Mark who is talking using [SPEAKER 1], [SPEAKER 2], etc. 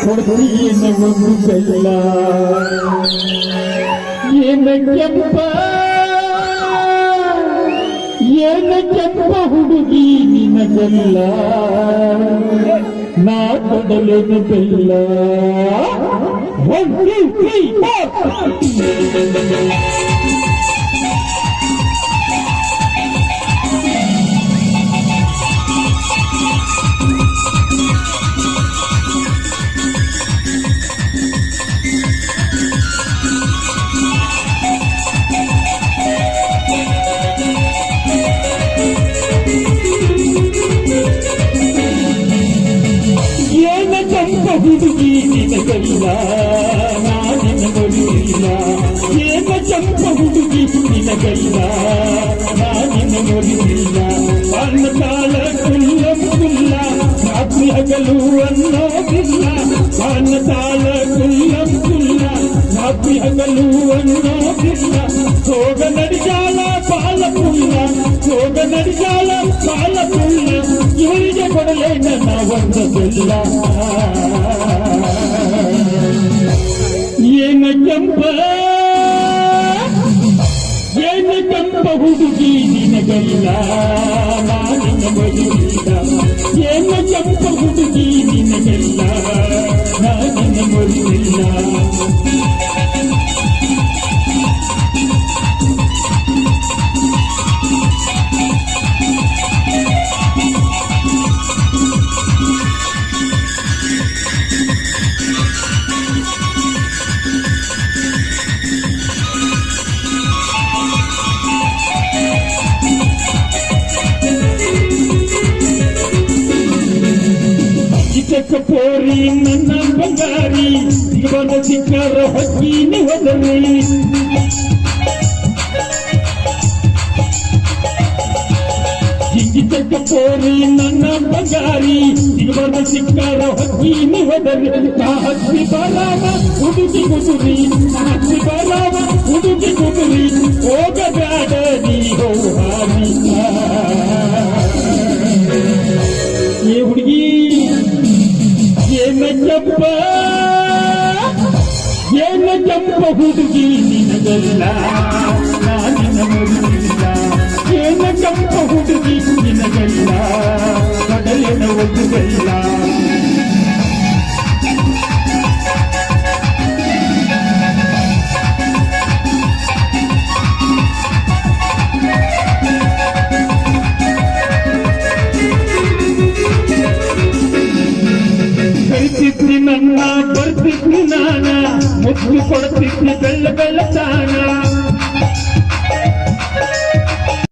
[SPEAKER 1] ಕೊಡ್ತೀನ ಒಂದು ಬೆಲ್ಲ ಏನ ಕೆಂಪ ಏನ ಕೆಂಪ ಹುಡುಗಿ ನಿನಗೆಲ್ಲ ನಾ ಕೊಡಲೇನು ಬೆಲ್ಲ 1 2 3 4 ಹುಡುಗಿ ನಿನಗಲ್ಲ ನಾನಿನ ನೋಡಿಲ್ಲ ಏನ ಚಂಪ ಹುಡುಗಿ ನಿನಗಲ್ಲ ನಾನಿನ ನೋಡಿಲ್ಲ ಬಣ್ಣ ತಾಳ ಕುಲ್ಲ ಕುಲ್ಲ ರಾತ್ರಿ ಹಗಲು ಅನ್ನೋದಿಲ್ಲ ಬಣ್ಣ ತಾಳ ಕುಲ್ಲ ಕುಲ್ಲ ರಾತ್ರಿ ಹಗಲು ಅನ್ನೋದಿಲ್ಲ ಸೋಗ ನಡಿಜಾಲ ಪಾಲ ಪುಲ್ಲ ಸೋಗ ನಡಿಜಾಲ ಪಾಲ ಪುಲ್ಲ ಇವರಿಗೆ ಕೊಡಲೇ ನನ್ನ ಒಂದು ಬೆಲ್ಲ ಏನ ಕೆಂಪ ಹುಡುಗಿ ನಿನಗಲ್ಲ ನಾನಿನ ಮರಿಲ್ಲ ಏನ ಕೆಂಪ ಹುಡುಗಿ ನಿನಗಲ್ಲ ನಾನಿನ ಮರಿಲ್ಲ ಪೋರಿ ನನ್ನ ಬಂಗಾರಿ ಇವನ ಸಿಕ್ಕರ ಹೊಕ್ಕೀನಿ ಹೋದರಿ ಜಿಂಗಿಚಕ್ಕ ಪೋರಿ ನನ್ನ ಬಂಗಾರಿ ಇವನ ಸಿಕ್ಕರ ಹೊಕ್ಕೀನಿ ಹೋದರಿ ಹತ್ತಿ ಬರಾವ ಹುಡುಗಿ ಗುದುರಿ ಹತ್ತಿ ಬರಾವ ಹುಡುಗಿ ಗುದುರಿ ಹೋಗಬೇಡ ನೀ ಹೋಗಿ ಏ ಹುಡುಗಿ ಏನ ಕೆಂಪ ಹುಡುಗಿ ನಿನಗಲ್ಲ ನಾನಿನ ಮರಿಲ್ಲ ಏನ ಕೆಂಪ ಹುಡುಗಿ ನಿನಗಲ್ಲ ಕಡಲಿನ ಒಂದು ಬೆಲ್ಲ ಕರಿತಿದ್ದಿ ನನ್ನ ಬರ್ತಿದ್ದಿ ನಾನ ಮುತ್ತು ಕೊಡ್ತಿದ್ದಿ ಬೆಲ್ಲ ಬೆಲ್ಲ ತಾಣ